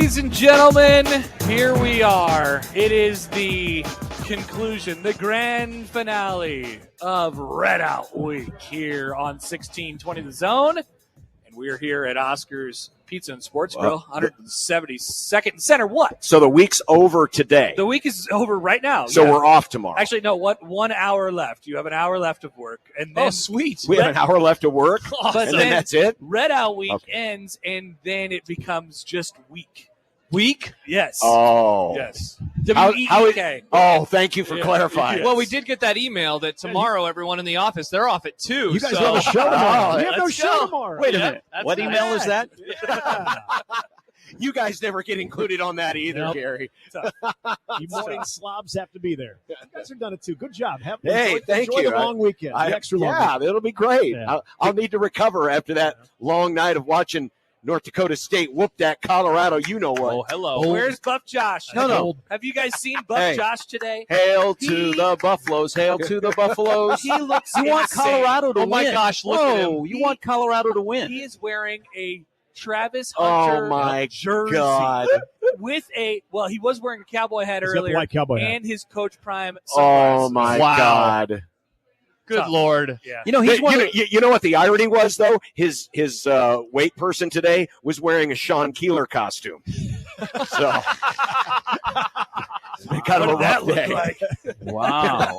Ladies and gentlemen, here we are. It is the conclusion, the grand finale of Red Out Week here on 1620 The Zone. And we're here at Oscar's Pizza and Sports Grill, 172nd Center. What? So the week's over today. The week is over right now. So we're off tomorrow. Actually, no, 1 hour left. You have an hour left of work. And then sweet. We have an hour left of work, but and then that's it? Red Out Week ends, and then it becomes just week. Week? Yes. Oh. Yes. How- W-E-E-K. Thank you for clarifying. Yes. Well, we did get that email that tomorrow everyone in the office, they're off at 2. You guys so. have a show tomorrow. Oh, We have no let's show go. tomorrow. Wait a Yeah, minute. that's What not email is that? bad. You guys never get included on that either, Nope. Gary. You morning slobs have to be there. You guys have done it too. Good job. Hey, thank enjoy you. the long weekend. The extra long weekend. it'll be great. Yeah. I'll need to recover after that long night of watching North Dakota State whoop that Colorado. You know what? Oh, hello. Where's Buff Josh? No. Have you guys seen Buff Hey. Josh today? Hail to the Buffaloes. Hail to the Buffaloes. He looks You want insane. Colorado to Oh win. my gosh, look at him. Whoa, you want Colorado to win. He is wearing a Travis Hunter Oh, my jersey God. with he was wearing a cowboy hat He's got the earlier white cowboy hat. and his Coach Prime Oh, sunglasses. my Wow. God. Good Tough. Lord. Yeah. You know, he's one of the, You know what the irony was, though? His weight person today was wearing a Sean Keeler costume. So kind of a What did that rough look day. like? wow.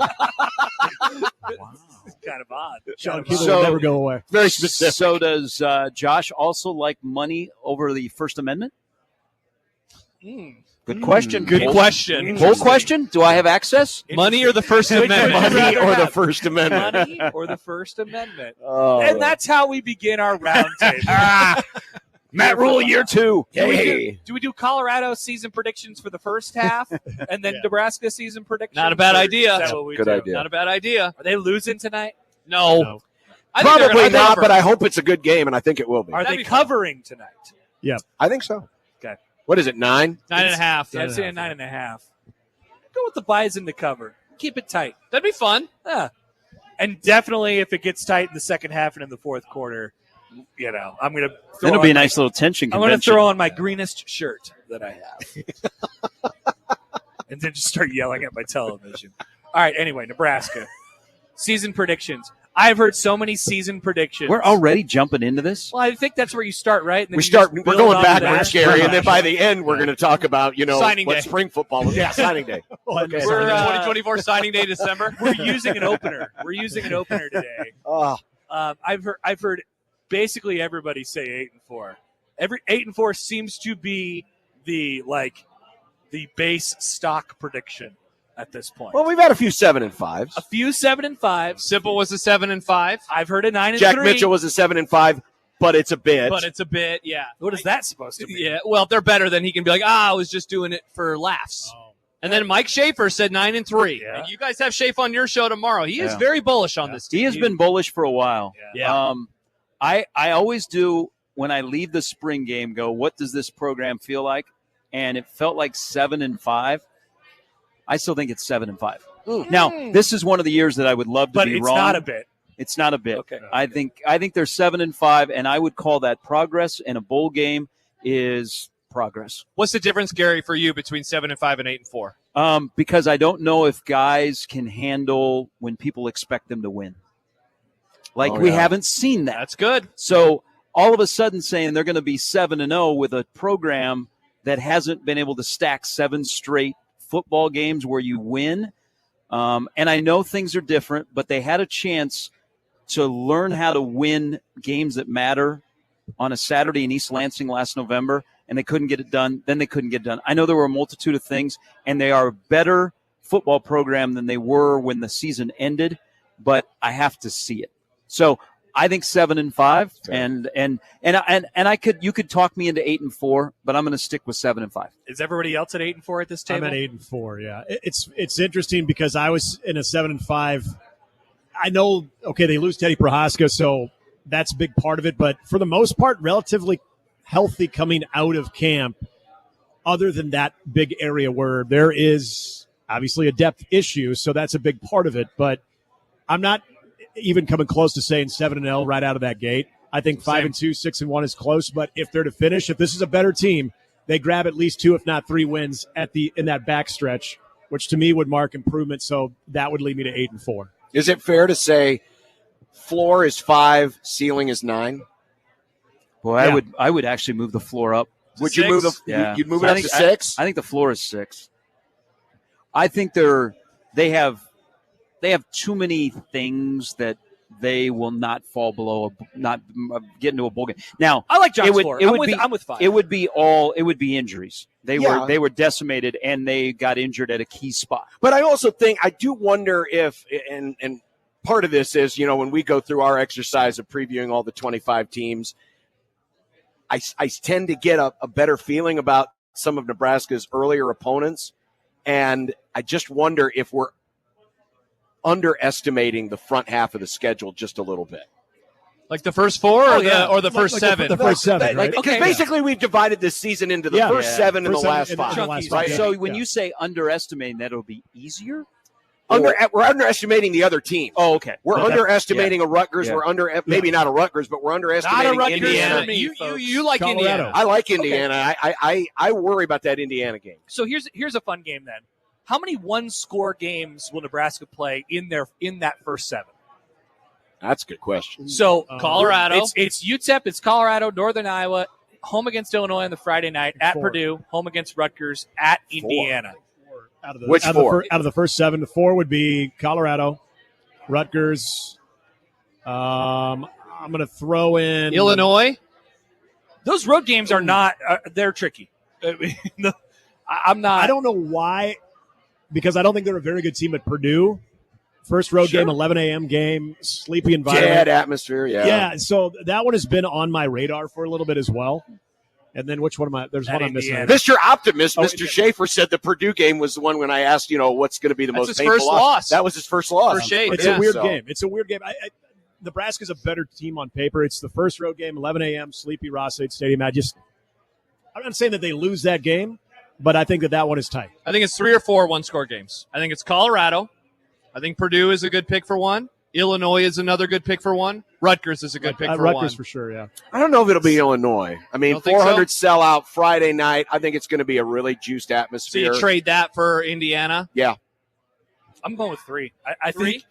It's kind of odd. Sean Kind of Keeler odd. will So- never go away. Very specific. So does Josh also like money over the First Amendment? Good question. Good Poll- question. Poll question? Do I have access? Money or the First Which would you Amendment? Money rather or the have? First Amendment? Money or the First Amendment? Oh. And that's how we begin our roundtable. Matt Rhule, year 2. Do we do Colorado season predictions for the first half and then Yeah. Nebraska season predictions? Not a bad Or idea. Is that what we Good do? idea. Not a bad idea. Are they losing tonight? No. No. I think they're Probably gonna not, cover. but I hope it's a good game, and I think it will be. Are That'd they be fun. covering tonight? I think so. Okay. What is it, 9? 9.5. Yeah, I'm saying 9.5. Go with the Bison to cover. Keep it tight. That'd be fun. Yeah. And definitely if it gets tight in the second half and in the fourth quarter, I'm going to Then it'll be a nice little tension I'm going convention. to throw on my greenest shirt that I have. And then just start yelling at my television. All right, anyway, Nebraska. Season predictions. I've heard so many season predictions. We're already jumping into this. Well, I think that's where you start, right? And then We're you just build going off backwards, that. Gary, and then by the end, we're going to talk about, Signing what day. spring football was. Yeah, signing day. Okay. We're We're, 2024 signing day December. We're using an opener. We're using an opener today. Oh, I've heard basically everybody say 8-4. Every 8-4 seems to be the base stock prediction at this point. well, we've had a few 7-5s. A few 7-5. Simple was a 7-5, I've heard a 9-3. Jack Mitchell was a 7-5, but it's a bit. but it's a bit, yeah. What is that supposed to be? Yeah, well, if they're better, then he can be like, I was just doing it for laughs. And then Mike Schaefer said 9-3. Yeah. And you guys have Schaefer on your show tomorrow. He is Yeah. very bullish on this team. He has been bullish for a while. Yeah. I always do when I leave the spring game go, what does this program feel like? And it felt like 7-5. I still think it's 7-5. Now, this is one of the years that I would love to But be it's wrong. not a bit. It's not a bit. Okay. I think they're 7-5, and I would call that progress. And a bowl game is progress. What's the difference, Gary, for you between 7-5 and 8-4? Because I don't know if guys can handle when people expect them to win. Like Oh, we yeah. haven't seen that. That's good. So all of a sudden saying they're going to be 7-0 with a program that hasn't been able to stack 7 straight football games where you win. And I know things are different, but they had a chance to learn how to win games that matter on a Saturday in East Lansing last November, and they couldn't get it done. Then they couldn't get it done. I know there were a multitude of things, and they are a better football program than they were when the season ended, but I have to see it. So I think 7-5, and you could talk me into 8-4, but I'm going to stick with 7-5. Is everybody else at 8-4 at this I'm table? at 8-4. Yeah, it's interesting because I was in a 7-5. I know. Okay, they lose Teddy Prohaska, so that's a big part of it. But for the most part, relatively healthy coming out of camp. Other than that big area where there is obviously a depth issue, so that's a big part of it. But I'm not even coming close to saying 7-0 right out of that gate. I think 5-2, 6-1 is close. But if they're to finish, if this is a better team, they grab at least 2, if not 3 wins in that backstretch, which to me would mark improvement. So that would lead me to 8-4. Is it fair to say floor is 5, ceiling is 9? Boy, Yeah. I would actually move the floor up. Would you move you'd move it up to 6? I think the floor is 6. I think they have too many things that they will not fall below, not get into a bowl game. Now, I like John's it would, floor. it I'm would with, be, I'm with 5. It would be injuries. They were decimated, and they got injured at a key spot. But I also think, I do wonder if, and part of this is, when we go through our exercise of previewing all the 25 teams, I tend to get a better feeling about some of Nebraska's earlier opponents, and I just wonder if we're underestimating the front half of the schedule just a little bit. Like the first 4 or the first 7? The first 7, right? Because basically we've divided this season into the first 7 and the last 5. Right? So when you say underestimating, that'll be easier? We're underestimating the other teams. Oh, okay. We're underestimating a Rutgers. Yeah. We're maybe not a Rutgers, but we're underestimating Not a Rutgers Indiana. for me, folks. You like Colorado. Indiana. I like Indiana. I worry about that Indiana game. So here's a fun game then. How many one-score games will Nebraska play in that first 7? That's a good question. So Colorado. It's UTEP, it's Colorado, Northern Iowa, home against Illinois on the Friday night, at 4. Purdue, home against Rutgers, at Indiana. Out of Which 4? Out of the first 7, 4 would be Colorado, Rutgers. I'm going to throw in Illinois. Those road games are not they're tricky. I'm not. I don't know why, because I don't think they're a very good team at Purdue. First road game, 11 a.m. game, sleepy environment. Dead atmosphere, Yeah, so that one has been on my radar for a little bit as well. And then which one am I? There's one I'm missing. Mr. Optimist, Mr. Schaefer said the Purdue game was the one when I asked, what's going to be the most his painful first loss. That was his first loss. For Schaefer. It's a weird game. It's a weird game. Nebraska's a better team on paper. It's the first road game, 11 a.m., sleepy Ross-Ade Stadium. I'm not saying that they lose that game, but I think that one is tight. I think it's 3 or 4 one-score games. I think it's Colorado. I think Purdue is a good pick for 1. Illinois is another good pick for 1. Rutgers is a good pick for 1. Rutgers for sure, yeah. I don't know if it'll be Illinois. I mean, 400 so? sellout Friday night. I think it's going to be a really juiced So atmosphere. you trade that for Indiana? Yeah. I'm going with 3. I think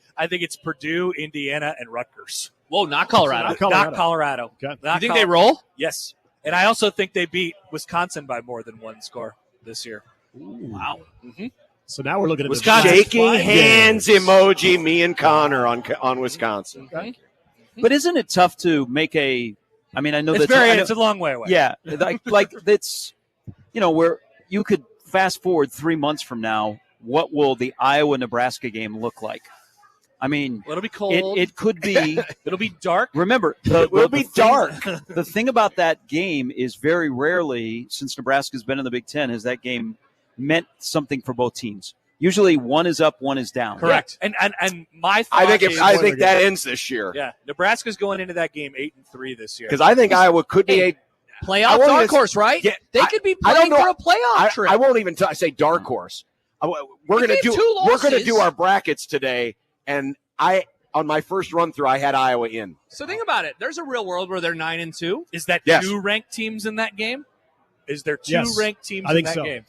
it's Purdue, Indiana, and Rutgers. Whoa, not Colorado. Not Colorado. Okay. Not You think they roll? Yes. And I also think they beat Wisconsin by more than 1 score this year. Wow. Mm-hmm. So now we're looking at Wisconsin. the Shaking 5 hands games. emoji, me and Connor on Wisconsin. Okay. But isn't it tough to make a – I mean, I know It's that's – it's a long way away. Yeah, like it's where you could fast forward 3 months from now. What will the Iowa-Nebraska game look like? I mean, Well, it'll be cold. it could be. It'll be dark. Remember, It will be dark. The thing about that game is very rarely, since Nebraska's been in the Big Ten, has that game meant something for both teams. Usually, one is up, one is down. Correct. And my thought I think is, I think that ends this year. yeah, Nebraska's going into that game 8-3 this year. Because I think Iowa could be a Playoff I won't dark even- horse, right? Yeah, they I- could be I don't playing know. for a playoff trip. I won't even say dark horse. We're They gonna had do 2 we're gonna losses. do our brackets today, and on my first run through I had Iowa in. So think about it. There's a real world where they're 9-2. Is that Yes. 2 ranked teams in that game? Is there 2 Yes. ranked teams I think in that so. game?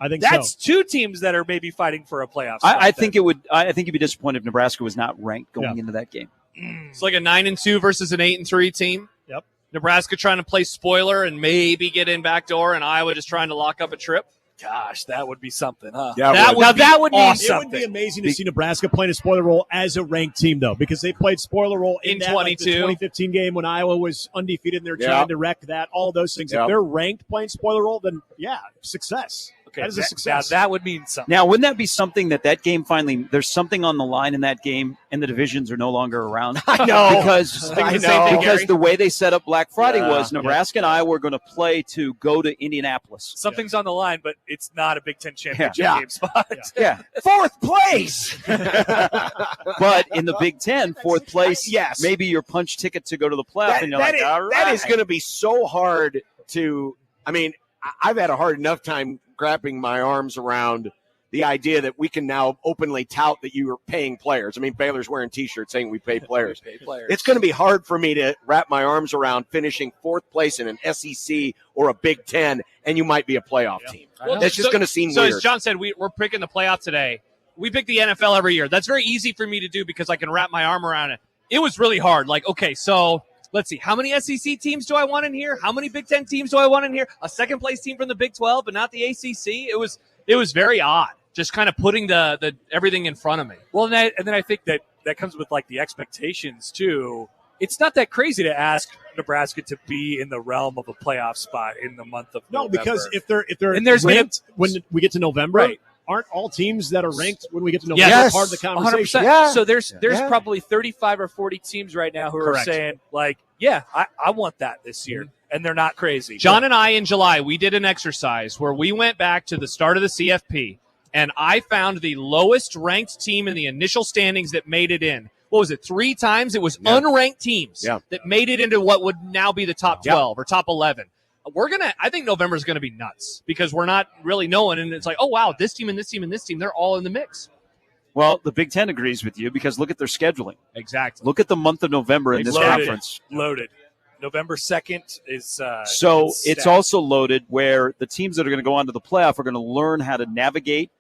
I think That's so. 2 teams that are maybe fighting for a playoff spot. I think it would. I think you'd be disappointed if Nebraska was not ranked going Yeah. into that game. It's like a 9-2 versus an 8-3 team. Yep. Nebraska trying to play spoiler and maybe get in backdoor, and Iowa just trying to lock up a trip. Gosh, that would be something, huh? Yeah, That would be that would mean awesome. It something. would be amazing to see Nebraska playing a spoiler role as a ranked team, though, because they played spoiler role in that, like, the 22. 2015 game when Iowa was undefeated and they're Yeah. trying to wreck that, all those things. Yeah. If they're ranked playing spoiler role, then, yeah, success. Okay, That is a now success. that would mean something. Now, wouldn't that be something that game finally? There's something on the line in that game, and the divisions are no longer around. I know. because I know. because the way they set up Black Friday Yeah. was Nebraska and Iowa were going to play to go to Indianapolis. Something's on the line, but it's not a Big Ten championship Yeah. game spot. Yeah, 4th place. but in the Big Ten, 4th place, Yes. maybe your punch ticket to go to the playoff, and you're that like, is, all right. that is going to be so hard to. I mean, I've had a hard enough time wrapping my arms around the idea that we can now openly tout that you are paying players. I mean, Baylor's wearing T-shirts saying we pay players. It's going to be hard for me to wrap my arms around finishing 4th place in an SEC or a Big Ten, and you might be a playoff team. Well, That's just going to seem so weird. as John said, we're picking the playoff today. We pick the NFL every year. That's very easy for me to do because I can wrap my arm around it. It was really hard. Like, okay, so let's see. How many SEC teams do I want in here? How many Big Ten teams do I want in here? A second-place team from the Big 12, but not the ACC? It was very odd, just kind of putting the everything in front of me. Well, and then I think that comes with, like, the expectations, too. It's not that crazy to ask Nebraska to be in the realm of a playoff spot in the month of November. Because if they're and there's ranked when we get to November, right. Aren't all teams that are ranked when we get to November Yes. part of the conversation? 100%. Yeah. So there's Yeah. probably 35 or 40 teams right now who are Correct. saying, like, yeah, I want that this year. And they're not crazy. John and I in July, we did an exercise where we went back to the start of the CFP, and I found the lowest ranked team in the initial standings that made it in. What was it, 3 times? It was unranked teams that made it into what would now be the top 12 or top 11. I think November is going to be nuts because we're not really knowing, and it's like, oh, wow, this team and this team and this team, they're all in the mix. Well, the Big Ten agrees with you because look at their scheduling. Exactly. Look at the month of November in this conference. Loaded. November 2nd is So it's stacked. also loaded where the teams that are going to go on to the playoff are going to learn how to navigate.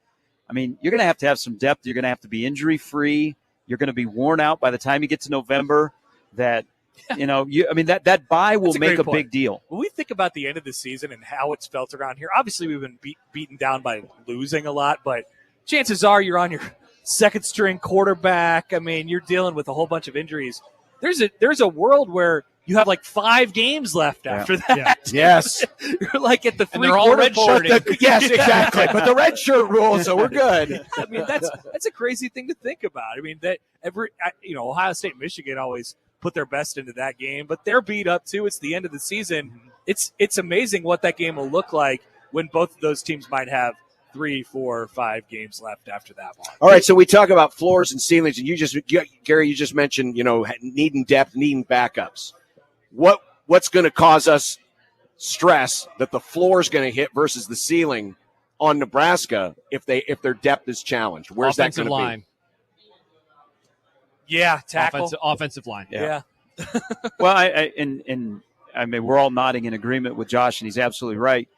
I mean, you're going to have some depth. You're going to have to be injury-free. You're going to be worn out by the time you get to November. That, that bye will That's a make great a point. big deal. When we think about the end of the season and how it's felt around here, obviously we've been beaten down by losing a lot, but chances are you're on your second-string quarterback. I mean, you're dealing with a whole bunch of injuries. There's a world where you have like 5 games left after that. Yeah. Yes. You're like at the And they're all three-quarter point. redshirting. Yes, exactly. But the red shirt rule, so we're good. I mean, that's a crazy thing to think about. I mean, that Ohio State and Michigan always put their best into that game, but they're beat up too. It's the end of the season. It's amazing what that game will look like when both of those teams might have 3, 4, 5 games left after that one. All right, so we talk about floors and ceilings, and Gary, you just mentioned, needing depth, needing backups. What's going to cause us stress that the floor is going to hit versus the ceiling on Nebraska if their depth is challenged? Where's Offensive that going to line. be? Yeah, tackle. Offensive line. Yeah. Well, I mean, we're all nodding in agreement with Josh, and he's absolutely right.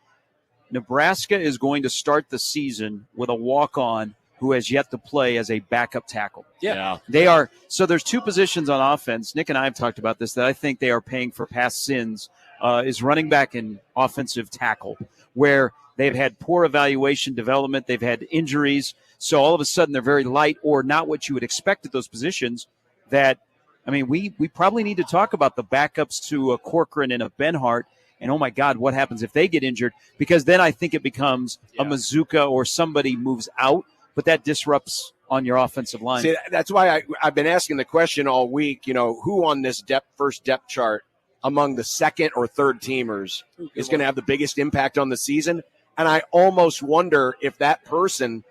Nebraska is going to start the season with a walk-on who has yet to play as a backup tackle. Yeah. They are. So there's 2 positions on offense. Nick and I have talked about this that I think they are paying for past sins is running back and offensive tackle, where they've had poor evaluation development. They've had injuries. So all of a sudden they're very light or not what you would expect at those positions. We probably need to talk about the backups to a Corcoran and a Benhart. And, oh, my God, what happens if they get injured? Because then I think it becomes a Mazuka or somebody moves out, but that disrupts on your offensive line. See, that's why I've been asking the question all week, who on this first depth chart among the second or third teamers is going to have the biggest impact on the season? And I almost wonder if that person,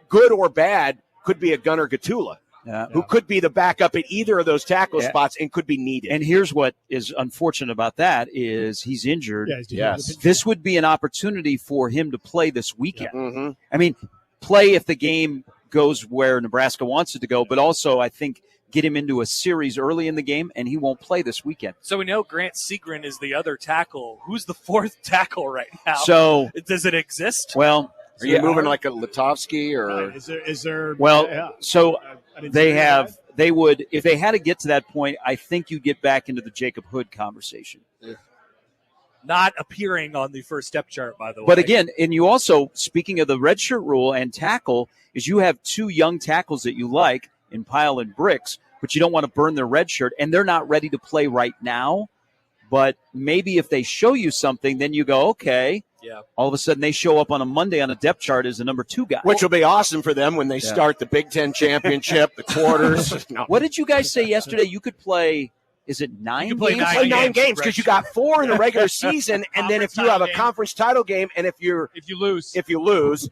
good or bad, could be a Gunnar Gatula. Who could be the backup at either of those tackle spots and could be needed. And here's what is unfortunate about that is he's injured. Yes. This would be an opportunity for him to play this weekend. Yeah. Mm-hmm. I mean, play if the game goes where Nebraska wants it to go, but also I think get him into a series early in the game, and he won't play this weekend. So we know Grant Segrin is the other tackle. Who's the 4th tackle right now? So does it exist? Well, are you moving like a Litovsky or Is there? Well, so I didn't they see have. that. They would, if they had to get to that point, I think you get back into the Jacob Hood conversation. Not appearing on the first step chart, by the way. But again, and you also, speaking of the redshirt rule and tackle, is you have 2 young tackles that you like in Pyle and Bricks, but you don't want to burn their red shirt, and they're not ready to play right now. But maybe if they show you something, then you go, okay. Yeah. All of a sudden they show up on a Monday on a depth chart as the number 2 guy. which will be awesome for them when they start the Big Ten championship, the quarters. No. What did you guys say yesterday? You could play, is it 9 You could play games? Play 9 games games, because you got 4 in the regular season, and then if you have a conference title game, and if you lose,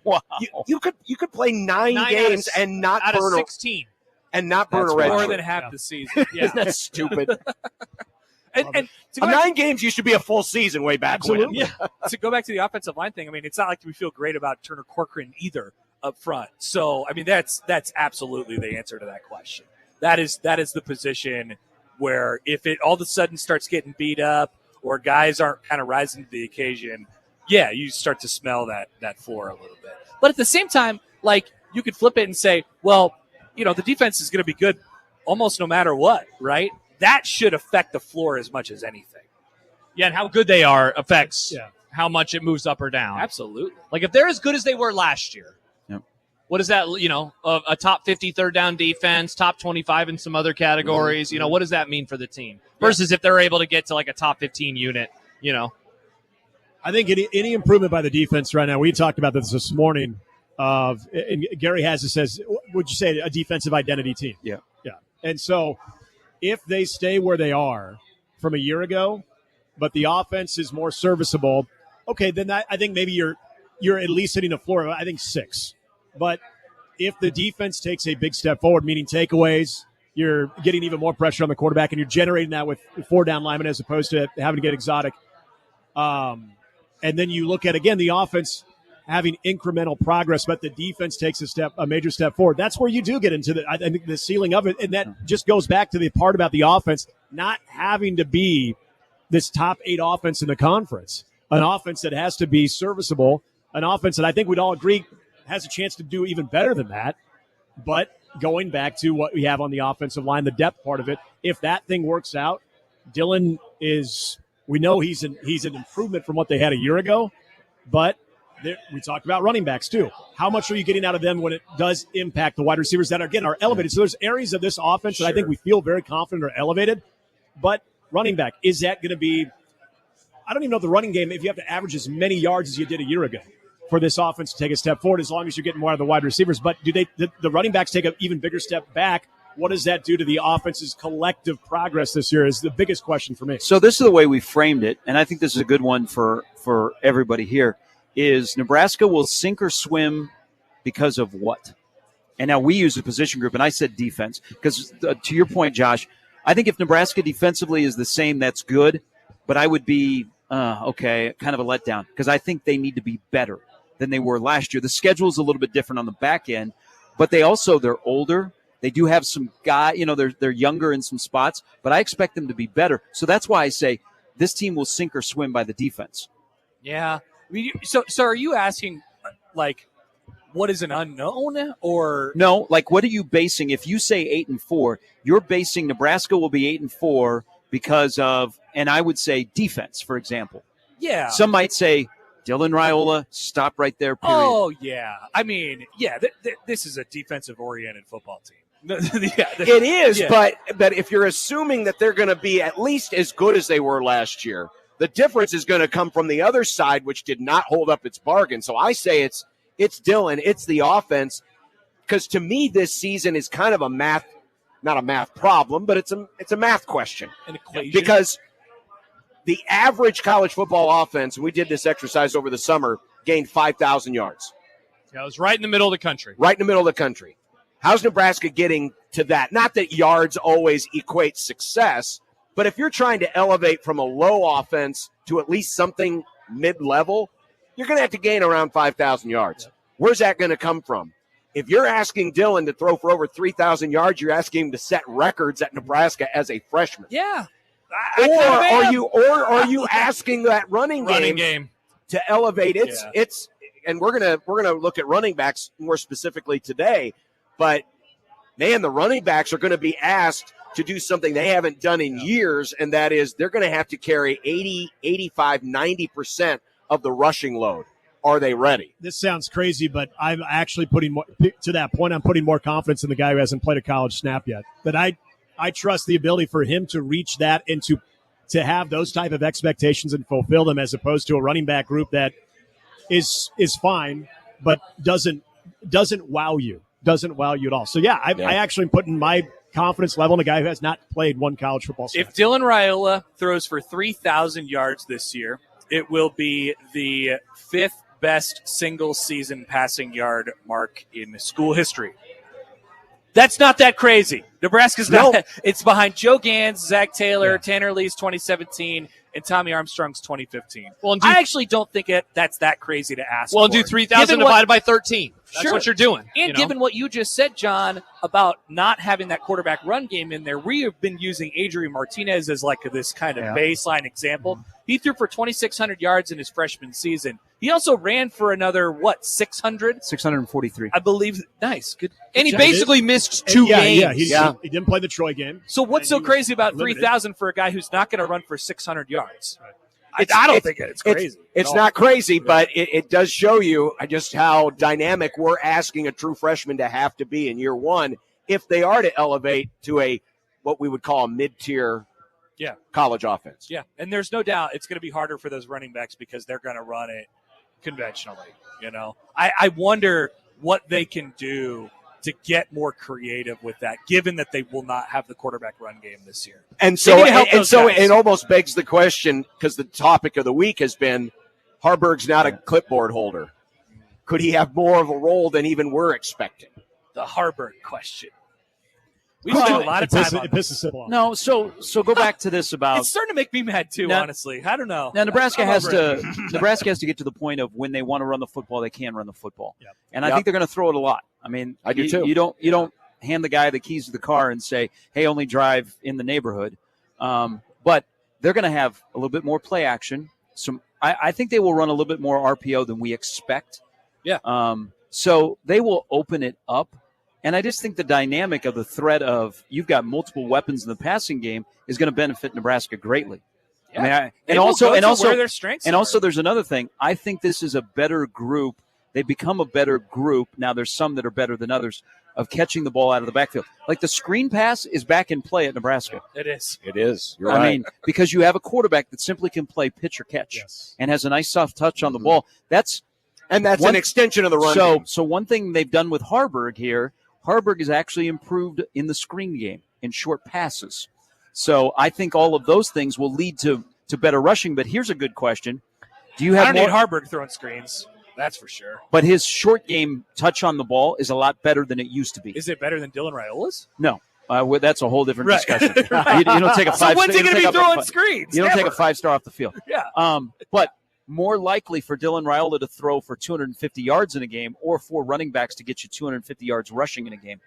Wow. you could play 9 9 games out of- and not out of burn 16. a That's red more shirt. than half the season. Yeah. Isn't that stupid? and to go 9 games used to be a full season way back when. to go back to the offensive line thing, I mean, it's not like we feel great about Turner Corcoran either. up front. So, I mean, that's absolutely the answer to that question. That is the position where if it all of a sudden starts getting beat up or guys aren't kind of rising to the occasion, yeah, you start to smell that floor a little bit. But at the same time, like, you could flip it and say, well, the defense is going to be good almost no matter what, right? That should affect the floor as much as anything. Yeah, and how good they are affects how much it moves up or down. Absolutely. Like if they're as good as they were last year, Yep. what is that, a top 50 third down defense, top 25 in some other categories, what does that mean for the team? Versus if they're able to get to like a top 15 unit, I think any improvement by the defense right now, we talked about this morning, and Gary has it says, would you say a defensive identity team? Yeah. Yeah. And so if they stay where they are from a year ago, but the offense is more serviceable, okay, then I think maybe you're at least hitting a floor of, I think, 6. But if the defense takes a big step forward, meaning takeaways, you're getting even more pressure on the quarterback, and you're generating that with 4 down linemen as opposed to having to get exotic. And then you look at, again, the offense having incremental progress, but the defense takes a major step forward. That's where you do get into I think the ceiling of it, and that just goes back to the part about the offense not having to be this top 8 offense in the conference, an offense that has to be serviceable, an offense that I think we'd all agree has a chance to do even better than that. But going back to what we have on the offensive line, the depth part of it, if that thing works out, Dylan we know he's an improvement from what they had a year ago, but we talked about running backs too. How much are you getting out of them when it does impact the wide receivers that are elevated? So there's areas of this offense that I think we feel very confident are elevated, but running back, is that going to be – I don't even know the running game, if you have to average as many yards as you did a year ago for this offense to take a step forward, as long as you're getting more out of the wide receivers. But do the running backs take an even bigger step back? What does that do to the offense's collective progress this year is the biggest question for me. So this is the way we framed it, and I think this is a good one for everybody here, is Nebraska will sink or swim because of what? And now we use a position group, and I said defense, because to your point, Josh, I think if Nebraska defensively is the same, that's good, but I would be, kind of a letdown, because I think they need to be better than they were last year. The schedule is a little bit different on the back end, but they're older. They do have some they're younger in some spots, but I expect them to be better. So that's why I say this team will sink or swim by the defense. Yeah. I mean, so are you asking, like, what is an unknown, or no? Like, what are you basing? If you say 8-4, you're basing Nebraska will be 8-4 because of, and I would say defense, for example. Yeah. Some might say Dylan Rhule, stop right there. Period. Oh yeah. I mean, yeah. This is a defensive-oriented football team. It is, but if you're assuming that they're going to be at least as good as they were last year, the difference is going to come from the other side, which did not hold up its bargain. So I say it's Dylan, it's the offense, because to me this season is kind of not a math problem, but it's a math question. An equation. Because the average college football offense, and we did this exercise over the summer, gained 5,000 yards. Yeah, it was right in the middle of the country. Right in the middle of the country. How's Nebraska getting to that? Not that yards always equate success, but if you're trying to elevate from a low offense to at least something mid-level, you're going to have to gain around 5,000 yards. Where's that going to come from? If you're asking Dylan to throw for over 3,000 yards, you're asking him to set records at Nebraska as a freshman. Yeah. Or are you asking that running game to elevate its and we're gonna look at running backs more specifically today, but man, the running backs are going to be asked to do something they haven't done in years, and that is they're going to have to carry 80, 85, 90% of the rushing load. Are they ready? This sounds crazy, but I'm actually putting more confidence in the guy who hasn't played a college snap yet. That I trust the ability for him to reach that and to have those type of expectations and fulfill them, as opposed to a running back group that is fine but doesn't wow you. Doesn't wow you at all. So I actually am putting my confidence level in a guy who has not played one college football snap. If Dylan Rhule throws for 3,000 yards this year, it will be the 5th best single season passing yard mark in school history. That's not that crazy. Nebraska's not. It's behind Joe Gans, Zach Taylor, Tanner Lee's 2017, and Tommy Armstrong's 2015. Well, I actually don't think that's that crazy to ask Well, for. do 3,000 divided by 13. That's Sure. what you're doing. And given what you just said, John, about not having that quarterback run game in there, we have been using Adrian Martinez as like this kind of baseline example. He threw for 2,600 yards in his freshman season. He also ran for another, 600? 643. I believe. Nice. Good. And he job. basically missed 2 games. He didn't play the Troy game. So what's so crazy about limited. 3,000 for a guy who's not going to run for 600 yards? It's- I don't it's- think it's crazy. It's at all. not crazy, but it does show you just how dynamic we're asking a true freshman to have to be in year one if they are to elevate to what we would call a mid-tier college offense. Yeah, and there's no doubt it's going to be harder for those running backs because they're going to run it conventionally. I wonder what they can do to get more creative with that, given that they will not have the quarterback run game this year. And They so, need to help and those so guys. it almost begs the question, because the topic of the week has been Harburg's not a clipboard holder. Could he have more of a role than even we're expecting? The Harburg question. We Well, spent a lot of time on It pisses Sybil off. No, so go back to this about It's starting to make me mad too, Now- honestly. I don't know. now Nebraska I'm has over it. to Nebraska has to get to the point of when they want to run the football, they can run the football. Yep. And I Yep. think they're going to throw it a lot. I mean, I do too. You don't hand the guy the keys to the car and say, "Hey, only drive in the neighborhood." But they're going to have a little bit more play action. I think they will run a little bit more RPO than we expect. Yeah. So they will open it up. And I just think the dynamic of the threat of you've got multiple weapons in the passing game is going to benefit Nebraska greatly. Yeah. I mean, They and will also, go and to also, where their strengths and are. also, there's another thing. I think this is a better group. They become a better group. Now, there's some that are better than others of catching the ball out of the backfield. Like the screen pass is back in play at Nebraska. It is. It is. You're I right. mean, because you have a quarterback that simply can play pitch or catch Yes. and has a nice soft touch on the ball. and that's one- an extension of the run game. So one thing they've done with Harburg here, Harburg has actually improved in the screen game in short passes. So I think all of those things will lead to better rushing. But here's a good question: do you I have don't more? need Harburg throwing screens. That's for sure. But his short game touch on the ball is a lot better than it used to be. Is it better than Dylan Raiola's? No, that's a whole different Right. discussion. Right. You don't take a So five. when's he you don't going to be take a throwing fi- screens? You don't take a Never. 5-star off the field. Yeah. But more likely for Dylan Raiola to throw for 250 yards in a game, or for running backs to get you 250 yards rushing in a game.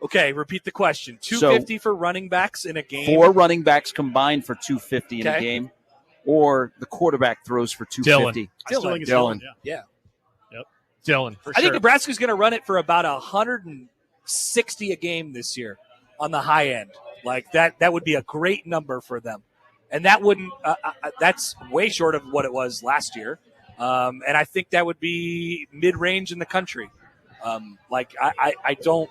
Okay, repeat the question. 250 for running backs in a game. 4 running backs combined for 250 in a Okay. game, or the quarterback throws for 250. I still think it's Dylan. Yeah. Dylan, for I think sure. Nebraska's going to run it for about 160 a game this year on the high end. Like that would be a great number for them. And that wouldn't that's way short of what it was last year. And I think that would be mid-range in the country. I don't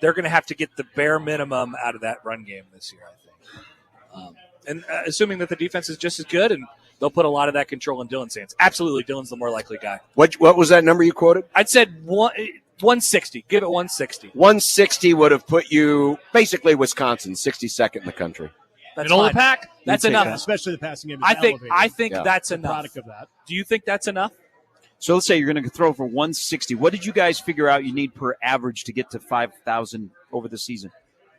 they're going to have to get the bare minimum out of that run game this year, I think. And assuming that the defense is just as good, and they'll put a lot of that control in Dylan's hands. Absolutely, Dylan's the more likely guy. What was that number you quoted? I'd said 160. Give it 160. 160 would have put you basically Wisconsin, 62nd in the country. That's Middle of the fine. pack. That's You take enough. that. Especially the passing game. Is I think elevated. Yeah. that's The enough. product of that. Do you think that's enough? So let's say you're going to throw for 160. What did you guys figure out you need per average to get to 5,000 over the season?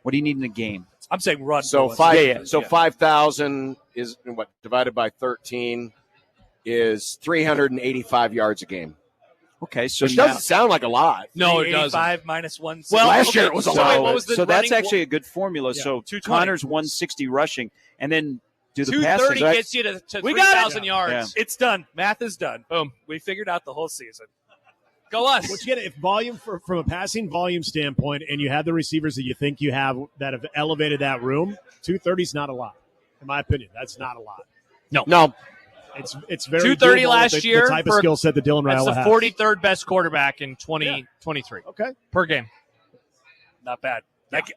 What do you need in a game? I'm saying run. So for five. 160. So 5,000 is what divided by 13 is 385 yards a game. Okay, so Which now, doesn't sound like a lot. No, it doesn't. 385 minus 160. Well, Last year it was a so lot. wait, what was the so that's running- actually a good formula. Yeah, So 220. Connor's 160 rushing, and then do the passes. 230 Right? gets you to We got it. 3,000 yards. It's done. Math is done. Boom. We figured out the whole season. Go us. What you get if volume from a passing volume standpoint, and you have the receivers that you think you have that have elevated that room, 230 is not a lot, in my opinion. That's not a lot. No, It's very 230 doable last with the, year The type of for- skill set that Dylan That's Raiola's the has. 43rd best quarterback in 2023 Okay. per game. Not bad.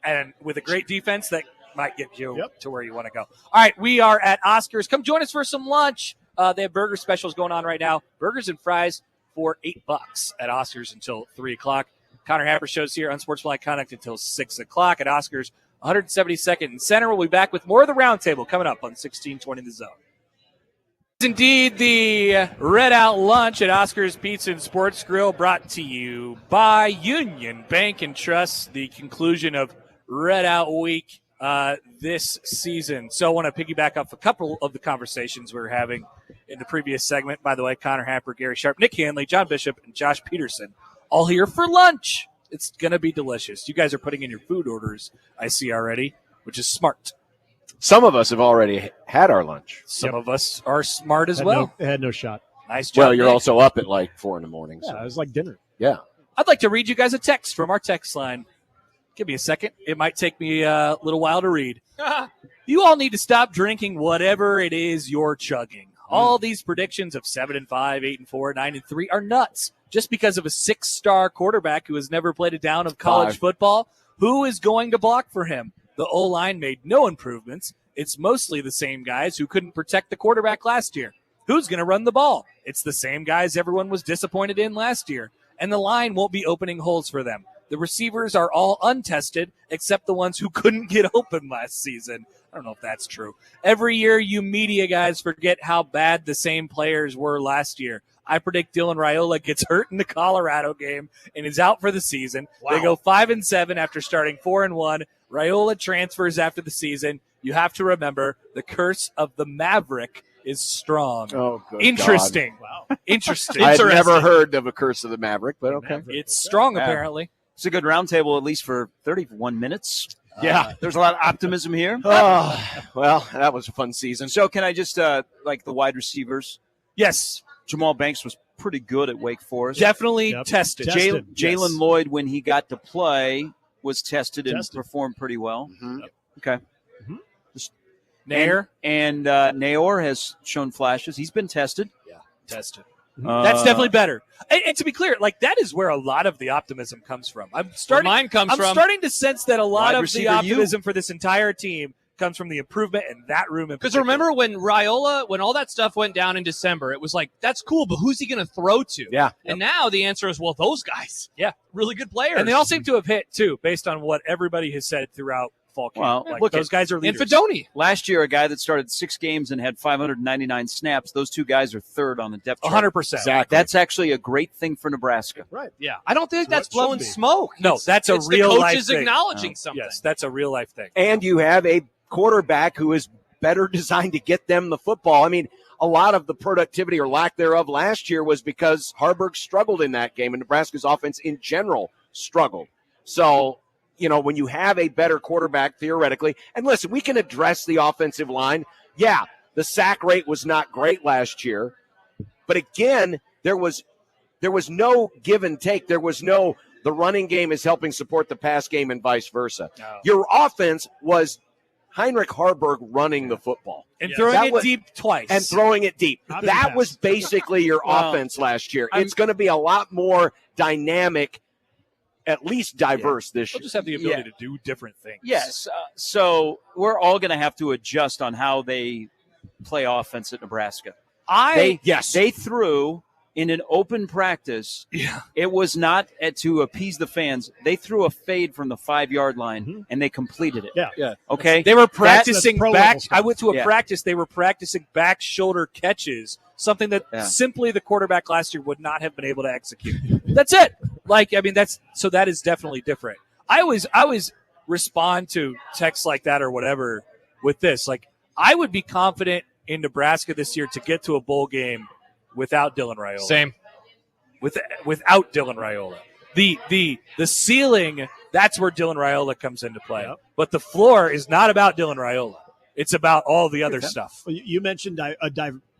And with a great defense, that might get you Yep. to where you want to go. All right, we are at Oscars. Come join us for some lunch. They have burger specials going on right now. Burgers and fries for $8 at Oscars until 3 o'clock. Connor Happer shows here on Sportsfly Conduct until 6 o'clock at Oscars, 172nd and Center. We'll be back with more of the Roundtable coming up on 1620 The Zone. Indeed, the Red Out Lunch at Oscars Pizza and Sports Grill, brought to you by Union Bank and Trust. The conclusion of Red Out Week this season. So I want to piggyback off a couple of the conversations we were having in the previous segment. By the way, Connor Happer, Gary Sharp, Nick Handley, John Bishop, and Josh Peterson all here for lunch. It's going to be delicious. You guys are putting in your food orders, I see already, which is smart. Some of us have already had our lunch. Some of us are smart as Had well. had no shot. Nice job. Well, you're Nick. also up at like 4 a.m. So. Yeah, it was like dinner. Yeah. I'd like to read you guys a text from our text line. Give me a second. It might take me a little while to read. You all need to stop drinking whatever it is you're chugging. All these predictions of 7-5, 8-4, 9-3 are nuts. Just because of a 6-star quarterback who has never played a down of college football, who is going to block for him? The O-line made no improvements. It's mostly the same guys who couldn't protect the quarterback last year. Who's going to run the ball? It's the same guys everyone was disappointed in last year. And the line won't be opening holes for them. The receivers are all untested except the ones who couldn't get open last season. I don't know if that's true. Every year, you media guys forget how bad the same players were last year. I predict Dylan Raiola gets hurt in the Colorado game and is out for the season. Wow. They go 5-7 after starting 4-1. Raiola transfers after the season. You have to remember the curse of the Maverick is strong. Oh, good Interesting. God. Wow. Interesting. I've never heard of a curse of the Maverick, but okay. It's strong, apparently. It's a good roundtable, at least for 31 minutes. Yeah. There's a lot of optimism here. Oh, well, that was a fun season. So can I just, like the wide receivers? Yes. Jamal Banks was pretty good at Wake Forest. Definitely tested. Tested. Jalen Lloyd, when he got to play, was tested and performed pretty well. Mm-hmm. Okay. Nair. And Naor has shown flashes. He's been tested. Yeah, tested. That's definitely better. And to be clear, like that is where a lot of the optimism comes from. I'm starting to sense that a lot of the optimism for this entire team comes from the improvement in that room. Because remember when Raiola, when all that stuff went down in December, it was like, that's cool, but who's he going to throw to? Yeah. And now the answer is, well, those guys. Yeah. Really good players. And they all seem to have hit, too, based on what everybody has said throughout fall camp. Well, like, look, those guys are leaders. And Fedoni. Last year, a guy that started 6 games and had 599 snaps, those two guys are third on the depth chart. 100%. Exactly. That's actually a great thing for Nebraska. Right. Yeah. I don't think that's what it should blowing be. smoke. No, that's a it's real the life coaches thing. acknowledging something. Yes, that's a real life thing. And you have a quarterback who is better designed to get them the football. I mean, a lot of the productivity or lack thereof last year was because Harburg struggled in that game, and Nebraska's offense in general struggled. So, you know, when you have a better quarterback, theoretically, and listen, we can address the offensive line. Yeah, the sack rate was not great last year, but again, there was no give and take. There was no the running game is helping support the pass game and vice versa. No. Your offense was Heinrich Harburg running the football. And throwing That it was- deep twice. And throwing it deep. Not That pass. was basically your offense last year. It's going to be a lot more dynamic, at least diverse this They'll year. just have the ability to do different things. Yes. So we're all going to have to adjust on how they play offense at Nebraska. They threw in an open practice. Yeah. It was not to appease the fans. They threw a fade from the 5-yard line and they completed it. Yeah. Okay. They were practicing pro back. level stuff. I went to a Yeah. practice. They were practicing back shoulder catches, something that simply the quarterback last year would not have been able to execute. That's it. Like, I mean, that is definitely different. I always respond to texts like that or whatever with this. Like, I would be confident in Nebraska this year to get to a bowl game without Dylan Raiola. Same. Without Dylan Raiola. The ceiling, that's where Dylan Raiola comes into play. Yep. But the floor is not about Dylan Raiola. It's about all the other stuff. Well, you mentioned a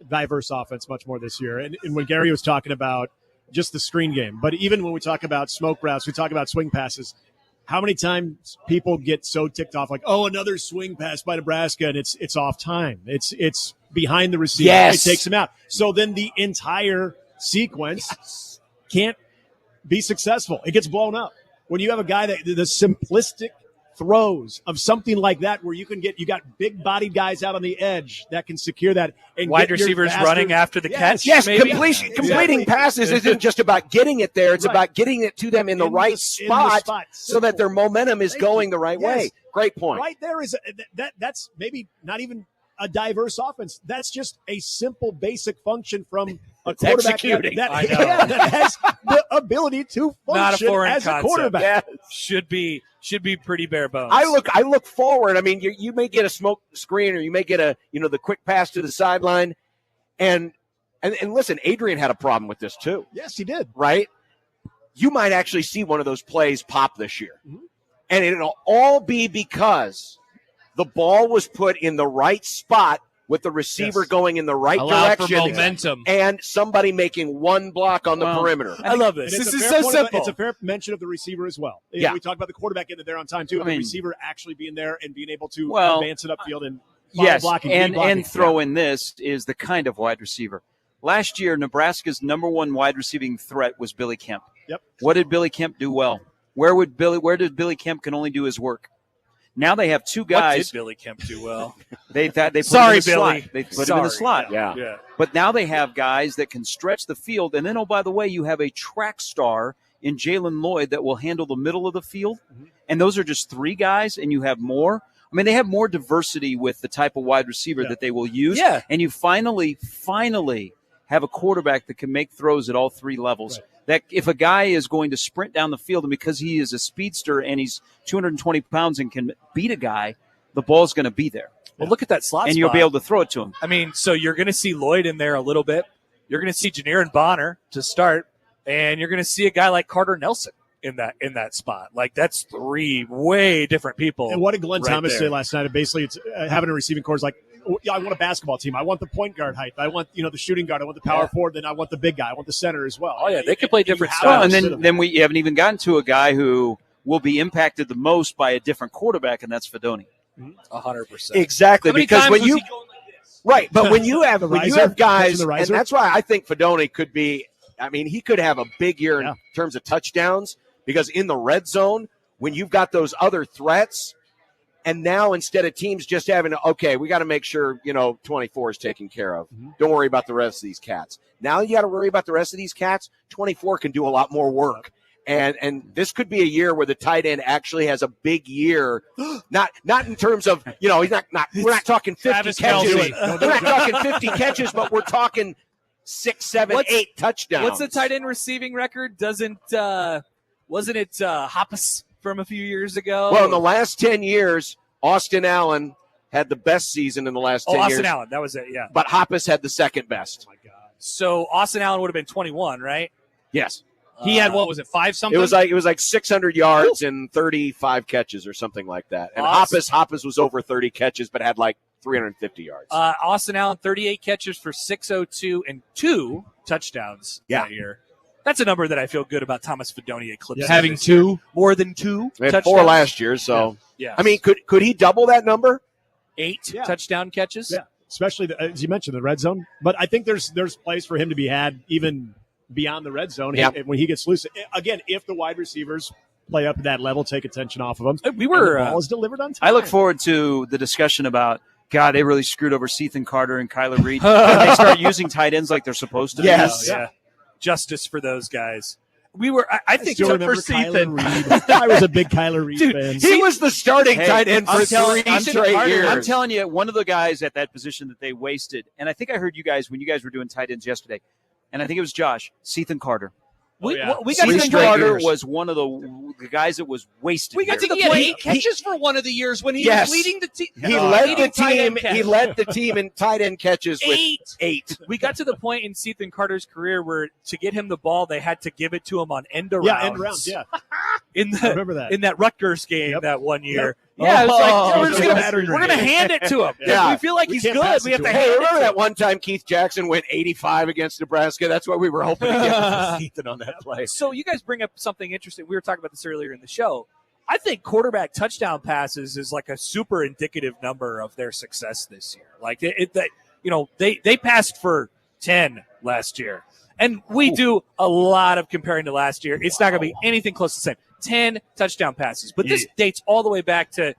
diverse offense much more this year. And when Gary was talking about just the screen game, but even when we talk about smoke routes, we talk about swing passes, how many times people get so ticked off like, oh, another swing pass by Nebraska, and it's off time. It's behind the receiver. Yes. It takes him out. So then the entire sequence can't be successful. It gets blown up. When you have a guy that the simplistic throws of something like that where you got big bodied guys out on the edge that can secure that and Wide get your receivers faster- running after the catch. Yes, maybe? completing passes isn't just about getting it there. It's Right. about getting it to them in the right spot so that their momentum is Thank going you. the right Yes. way. Great point. Right there is that's maybe not even a diverse offense. That's just a simple basic function from a It's quarterback executing. that I know. that has the ability to Not a function foreign as concept. a quarterback. Should be pretty bare bones. I look forward. I mean, you may get a smoke screen, or you may get the quick pass to the sideline, and listen, Adrian had a problem with this too. Yes, he did. Right? You might actually see one of those plays pop this year, Mhm. and it'll all be because the ball was put in the right spot with the receiver going in the right Allow for direction, momentum. and somebody making one block on the perimeter. I love this. And This it's a is fair so point simple. it's a fair mention of the receiver as well. Yeah. We talked about the quarterback getting there on time too. I The mean, receiver actually being there and being able to Well, advance it upfield and follow Yes, blocking, and lead blocking. throw in this is the kind of wide receiver. Last year, Nebraska's number one wide receiving threat was Billy Kemp. Yep. What did Billy Kemp do well? Where did Billy Kemp can only do his work? Now they have two What guys. did Billy Kemp do well? They put Sorry, him in the Billy. slot. They put him in the slot. Yeah. But now they have guys that can stretch the field. And then, oh, by the way, you have a track star in Jalen Lloyd that will handle the middle of the field. Mm-hmm. And those are just three guys, and you have more. I mean, they have more diversity with the type of wide receiver that they will use. Yeah. And you finally have a quarterback that can make throws at all three levels. Right. That if a guy is going to sprint down the field, and because he is a speedster and he's 220 pounds and can beat a guy, the ball's going to be there. Well, look at that slot And you'll spot. be able to throw it to him. I mean, so you're going to see Lloyd in there a little bit. You're going to see Janier Bonner to start, and you're going to see a guy like Carter Nelson in that spot. Like, that's three way different people. And what did Glenn right Thomas there. say last night? Basically, it's having a receiving core is like, I want a basketball team. I want the point guard height. I want the shooting guard. I want the power forward. Then I want the big guy. I want the center as well. Oh, yeah, they could play different You have styles. Well, to and then we haven't even gotten to a guy who will be impacted the most by a different quarterback, and that's Fedoni. 100%. Exactly, How many because times when was you he going like this? right, but when you have riser, guys, catching the and riser. that's why I think Fedoni could be. I mean, he could have a big year in terms of touchdowns, because in the red zone, when you've got those other threats, and now instead of teams just having we got to make sure 24 is taken care of. Mm-hmm. Don't worry about the rest of these cats. Now you got to worry about the rest of these cats. 24 can do a lot more work. And this could be a year where the tight end actually has a big year, not in terms of he's not we're not talking 50 Travis catches. Kelce. We're not talking 50 catches, but we're talking 6, 7, 8 touchdowns. What's the tight end receiving record? Wasn't it Hoppus from a few years ago? Well, in the last 10 years, Austin Allen had the best season in the last 10 years. Austin Allen, that was it. Yeah. But Hoppus had the second best. Oh, my God. So Austin Allen would have been 21, right? Yes. He had, what was it, 5 something? It was like 600 yards and 35 catches or something like that. And Hoppus was over 30 catches, but had like 350 yards. Austin Allen, 38 catches for 602 and 2 touchdowns that year. That's a number that I feel good about Thomas Fedoni eclipsing. Having 2. More than 2 We had touchdowns. 4 last year, so Yeah. I mean, could he double that number? 8 Yeah. touchdown catches. Yeah, especially as you mentioned, the red zone. But I think there's plays for him to be had even beyond the red zone. Yeah. When he gets loose, again, if the wide receivers play up to that level, take attention off of him. We were and the ball is delivered on time. I look forward to the discussion about, God, they really screwed over Ethan Carter and Kyler Reed. They start using tight ends like they're supposed to. Yes. Yeah. Justice for those guys. We were. I think still for remember Ethan. Kyler Reed. I was a big Kyler Reed fan. He was the starting tight end for 3 I'm straight years. I'm telling you, one of the guys at that position that they wasted, and I think I heard you guys when you guys were doing tight ends yesterday, and I think it was Josh, Ethan Carter. We yeah. got to Three the Ethan straight Carter years. was one of the guys that was wasted. We got I to think the he had point- 8 catches for one of the years when he Yes. was leading the team. He led the leading tight team. end catch. He led the team in tight end catches with 8. We got to the point in Ethan Carter's career where to get him the ball, they had to give it to him on end arounds. Yeah, end rounds. Yeah, In I remember that. in that Rutgers game Yep. that one year. Yep. Yeah, it was like Oh, we're just the gonna, battery we're gonna rate. hand it to him. Yeah. If we feel like We he's can't good. pass We it have to to him. hand Hey, it remember to that him. one time Keith Jackson went 85 against Nebraska? That's what we were hoping to get from Ethan on that play. So you guys bring up something interesting. We were talking about this earlier in the show. I think quarterback touchdown passes is like a super indicative number of their success this year. Like they passed for 10 last year, and we do a lot of comparing to last year. It's not going to be anything close to the same. 10 touchdown passes, but this dates all the way back to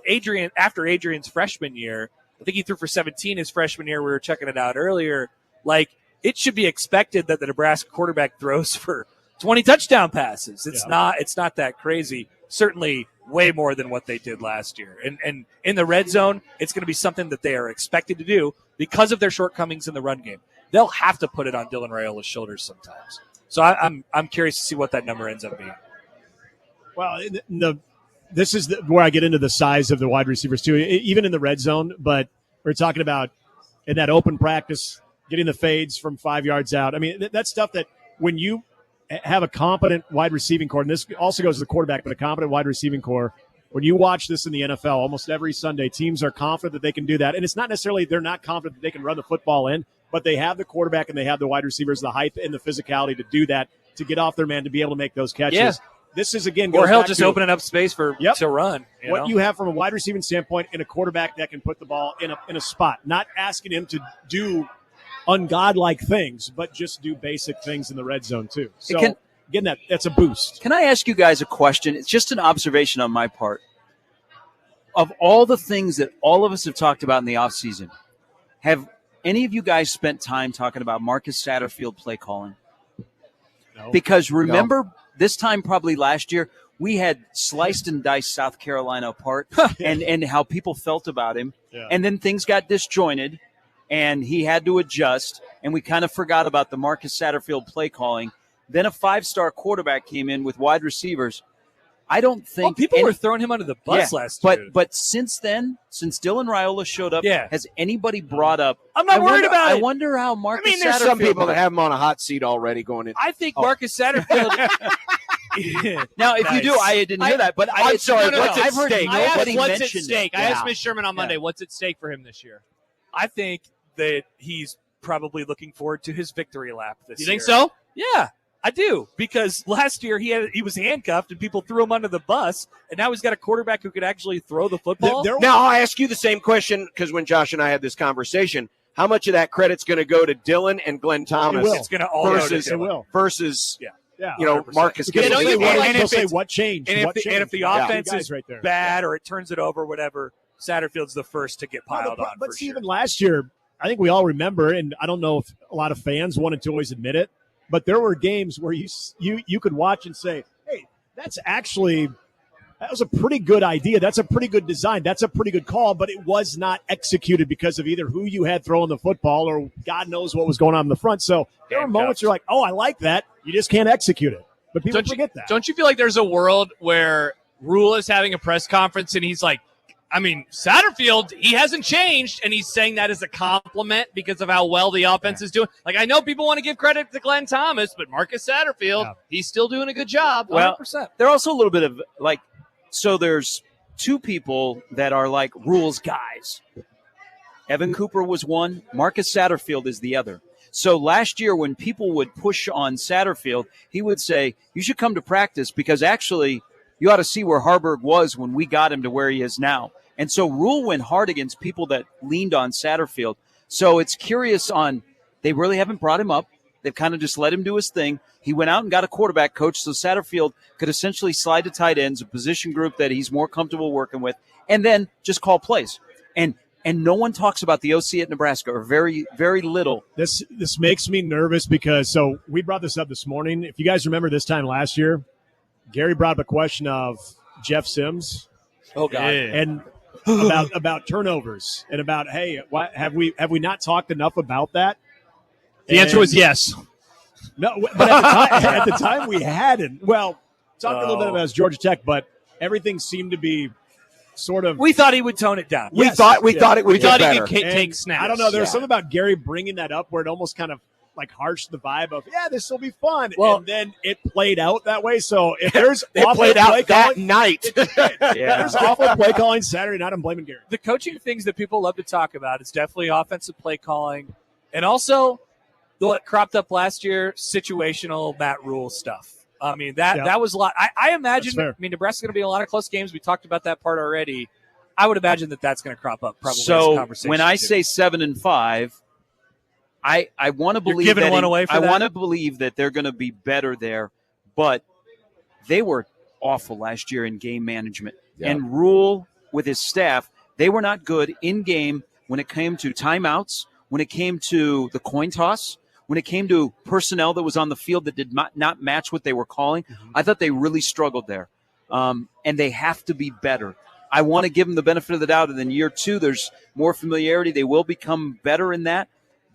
Adrian after Adrian's freshman year. I think he threw for 17 his freshman year. We were checking it out earlier. Like, it should be expected that the Nebraska quarterback throws for 20 touchdown passes. It's not that crazy. Certainly way more than what they did last year. And in the red zone, it's going to be something that they are expected to do because of their shortcomings in the run game. they'll have to put it on Dylan Raiola's shoulders sometimes. So I'm curious to see what that number ends up being. Well, this is where I get into the size of the wide receivers too, even in the red zone. But we're talking about in that open practice, getting the fades from 5 yards out. I mean, that's stuff that when you have a competent wide receiving core, and this also goes to the quarterback, but a competent wide receiving core, when you watch this in the NFL almost every Sunday, teams are confident that they can do that. And it's not necessarily they're not confident that they can run the football in, but they have the quarterback and they have the wide receivers, the height and the physicality to do that, to get off their man, to be able to make those catches. Yeah. This is, again, Or goes he'll back just to opening up space to run. what you have from a wide receiving standpoint and a quarterback that can put the ball in a spot, not asking him to do ungodlike things, but just do basic things in the red zone too. So again, that's a boost. Can I ask you guys a question? It's just an observation on my part. Of all the things that all of us have talked about in the offseason, have any of you guys spent time talking about Marcus Satterfield play calling? No. Because remember this time probably last year, we had sliced and diced South Carolina apart and how people felt about him. Yeah. And then things got disjointed and he had to adjust. And we kind of forgot about the Marcus Satterfield play calling. Then a 5-star quarterback came in with wide receivers. I don't think people were throwing him under the bus last year. But since then, since Dylan Raiola showed up, has anybody brought up? I'm not worried about it. I wonder how Marcus. I mean, there's some people that have him on a hot seat already going in. I think Marcus Satterfield. Now, if you do, I didn't hear that. But I'm sorry. No, What's at I've heard stake? nobody what's at mentioned stake. it. I asked Ms. Sherman on Monday, what's at stake for him this year? I think that he's probably looking forward to his victory lap this year. You think so? Yeah, I do. Because last year he was handcuffed and people threw him under the bus, and now he's got a quarterback who could actually throw the football. Now, I'll ask you the same question, because when Josh and I had this conversation, how much of that credit's going to go to Dylan and Glenn Thomas It's going to all go to versus Dylan. Marcus? Because They'll say what changed. And if the offense is right there. bad or it turns it over, whatever, Satterfield's the first to get piled on. But see, even last year, I think we all remember, and I don't know if a lot of fans wanted to always admit it, but there were games where you could watch and say, hey, that was a pretty good idea. That's a pretty good design. That's a pretty good call, but it was not executed because of either who you had throwing the football or God knows what was going on in the front. So there are moments you're like, oh, I like that. You just can't execute it. But people forget that. Don't you feel like there's a world where Rhule is having a press conference and he's like, I mean, Satterfield, he hasn't changed, and he's saying that as a compliment because of how well the offense is doing. Like, I know people want to give credit to Glenn Thomas, but Marcus Satterfield, he's still doing a good job. 100%. Well, they're also a little bit of, like, so there's two people that are like Rhule's guys. Evan Cooper was one. Marcus Satterfield is the other. So last year when people would push on Satterfield, he would say, you should come to practice because actually you ought to see where Harburg was when we got him to where he is now. And so Rhule went hard against people that leaned on Satterfield. So it's curious they really haven't brought him up. They've kind of just let him do his thing. He went out and got a quarterback coach so Satterfield could essentially slide to tight ends, a position group that he's more comfortable working with, and then just call plays. And no one talks about the OC at Nebraska, or very, very little. This makes me nervous because we brought this up this morning. If you guys remember this time last year, Gary brought up a question of Jeff Sims. Oh, God. And about turnovers and about, hey, have we not talked enough about that? The answer was yes. No, but at the time we hadn't. Well, talked a little bit about Georgia Tech, but everything seemed to be sort of. We thought he would tone it down. We thought it would get better. He could take snaps. I don't know. There was something about Gary bringing that up where it almost kind of like harshed the vibe of, this will be fun. Well, and then it played out that way. So if there's it awful played out play that calling, night. there's awful play calling Saturday night, I'm blaming Gary. The coaching things that people love to talk about is definitely offensive play calling, and also what cropped up last year, situational Matt Rhule stuff. I mean, that was a lot. I imagine, I mean, Nebraska's going to be a lot of close games. We talked about that part already. I would imagine that's going to crop up probably as a conversation. When I say 7-5, I want to believe giving one away for I that? want to believe that they're going to be better there, but they were awful last year in game management. Yeah. And Rhule with his staff, they were not good in game when it came to timeouts, when it came to the coin toss, when it came to personnel that was on the field that did not match what they were calling. Mm-hmm. I thought they really struggled there, and they have to be better. I want to give them the benefit of the doubt, and then year two, there's more familiarity. They will become better in that.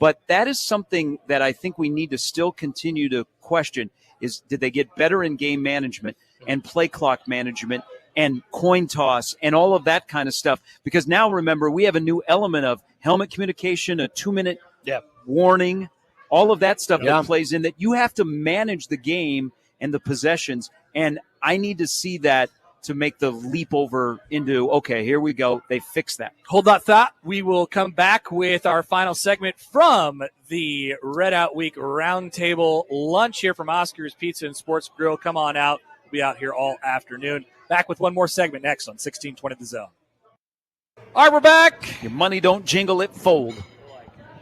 But that is something that I think we need to still continue to question is, did they get better in game management and play clock management and coin toss and all of that kind of stuff? Because now, remember, we have a new element of helmet communication, a 2-minute warning, all of that stuff that plays in, that you have to manage the game and the possessions. And I need to see that to make the leap over into, okay, here we go. They fixed that. Hold that thought. We will come back with our final segment from the Red Out Week Roundtable lunch here from Oscar's Pizza and Sports Grill. Come on out. We'll be out here all afternoon. Back with one more segment next on 1620 The Zone. All right, we're back. Your money don't jingle, it fold.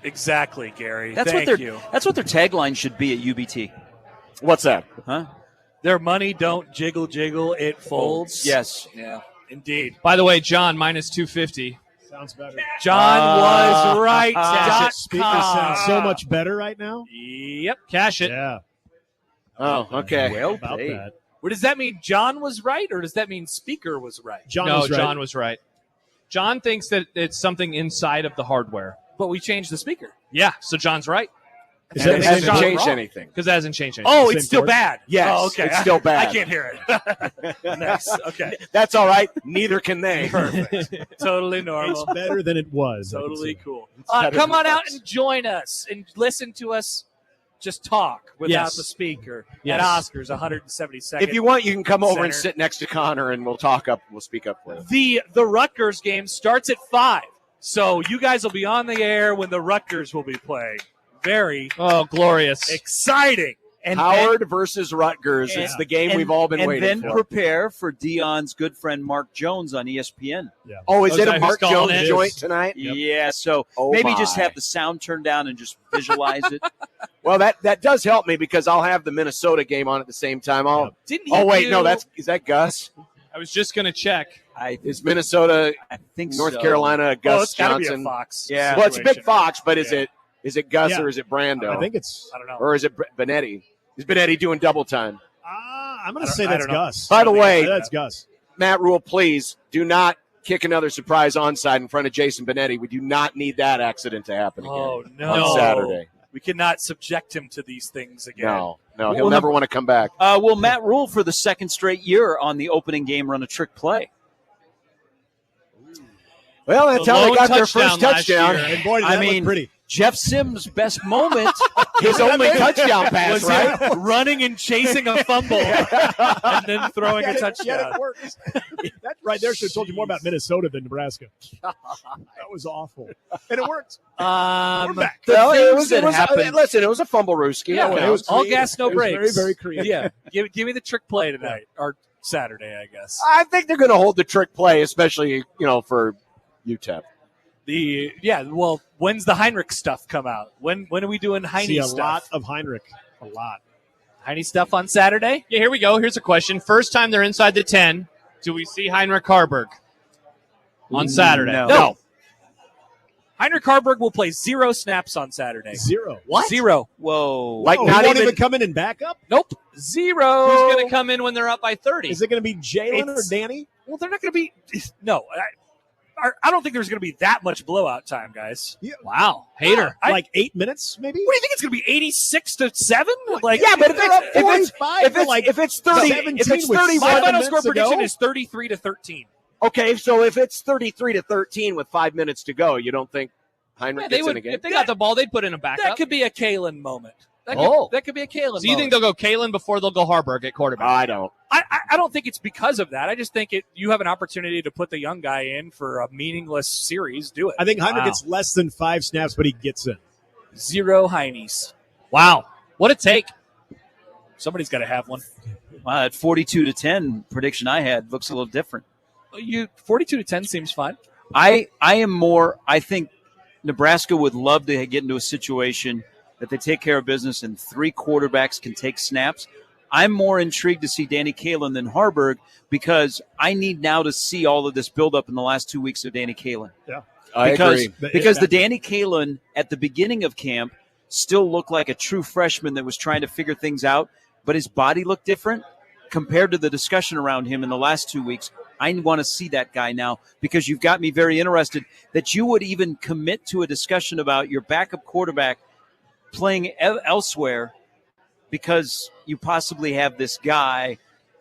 Exactly, Gary. That's Thank what you. That's what their tagline should be at UBT. What's that? Huh? Their money don't jiggle, jiggle, it folds. Yes. Yeah, indeed. By the way, John, minus 250. Sounds better. John was right. Speakers sound so much better right now. Yep. Cash it. Yeah. Oh, okay. Well About played. that. What does that mean? John was right, or does that mean Speaker was right? John No, was right. John was right. John thinks that it's something inside of the hardware. But we changed the speaker. Yeah, so John's right. Is And that- it is hasn't that- changed wrong? anything. Because that hasn't changed anything. Oh, Same it's still chord? bad. Yes, oh, okay. it's still bad. I can't hear it. Nice. Okay. That's all right. Neither can they. Totally normal. It's better than it was. Totally cool. better Come than on it out was. and join us and listen to us just talk without Yes. the speaker Yes. at Oscars 172nd. If you want, you can come over and Center. sit next to Connor, and we'll talk up. We'll speak up for you. The Rutgers game starts at 5. So you guys will be on the air when the Rutgers will be playing. Very Oh, glorious. exciting. And Howard versus Rutgers. It's the game we've all been and waiting then for. prepare for Dion's good friend Mark Jones on ESPN. Oh, is Oh, it is a that Mark who's calling Jones it? joint tonight? Yeah, so Oh, maybe just my. have the sound turned down and just visualize it. Well, that does help me because I'll have the Minnesota game on at the same time. Didn't he Oh wait, do- no, is that Gus? I was just going to check. Is Minnesota, I think North so. Carolina, Oh, Gus it's got to be a Johnson? Fox. Yeah. Well, it's a big situation. Fox, but is Yeah. it Gus Yeah. or is it Brando? I think it's. I don't know. Or is it Benetti? Is Benetti doing double time? I'm going I to say don't- I that's don't know. Gus. By the way, that's Gus. Matt Rhule, please do not kick another surprise onside in front of Jason Benetti. We do not need that accident to happen again Oh, no. on Saturday. We cannot subject him to these things again. No, he'll Well, never want to come back. Will Matt Rhule for the second straight year on the opening game run a trick play? Well, that's The how they lone got their touchdown first last touchdown. year. And boy, did I that mean, look pretty. Jeff Sims' best moment. His only touchdown pass, Was right? him running and chasing a fumble and then throwing a touchdown. Yeah, it works. That right there should have told you more about Minnesota than Nebraska. That was awful, and it worked. We're back. Well, it was, that happened- listen, it was a fumble rooski. Yeah, Okay. it was all gas, no It was brakes. very, very creative. Yeah, give me the trick play tonight or Saturday, I guess. I think they're going to hold the trick play, especially for UTEP. Well, when's the Heinrich stuff come out? When are we doing Heine See a stuff? lot of Heinrich. A lot. Heine stuff on Saturday? Yeah, here we go. Here's a question. First time they're inside the 10, do we see Heinrich Harburg on Saturday? No. Heinrich Harburg will play 0 snaps on Saturday. 0. What? 0. Whoa. Like Oh, not he won't even- even come in and back up. Nope. 0. Who's going to come in when they're up by 30? Is it going to be Jalen or It's- Danny? Well, they're not going to be. No. I don't think there's going to be that much blowout time, guys. Wow. Hater. Like 8 minutes, maybe. What do you think it's going to be? 86-7? Like, Yeah, but if it's 45 if for it's like if it's 30, 17 if it's with 31, my 7 final score minutes ago? prediction is 33-13. okay. So if it's 33-13 with 5 minutes to go, you don't think Heinrich Yeah, they gets in would, again? if they got the ball, they'd put in a That backup. could be a Kalen moment. That could be a Kalen moment. So you think they'll go Kalen before they'll go Harburg at quarterback? I don't. I don't think it's because of that. I just think you have an opportunity to put the young guy in for a meaningless series. Do it. I think Heinrich Wow. gets less than 5 snaps, but he gets in. 0 Heinies. Wow. What a take. Somebody's got to have one. Wow, that 42-10 prediction I had looks a little different. 42-10 seems fine. I think Nebraska would love to get into a situation that they take care of business and 3 quarterbacks can take snaps. I'm more intrigued to see Danny Kalen than Harburg because I need now to see all of this buildup in the last 2 weeks of Danny Kalen. I Because, agree. because the Danny Kalen at the beginning of camp still looked like a true freshman that was trying to figure things out, but his body looked different compared to the discussion around him in the last 2 weeks. I want to see that guy now because you've got me very interested that you would even commit to a discussion about your backup quarterback playing elsewhere because you possibly have this guy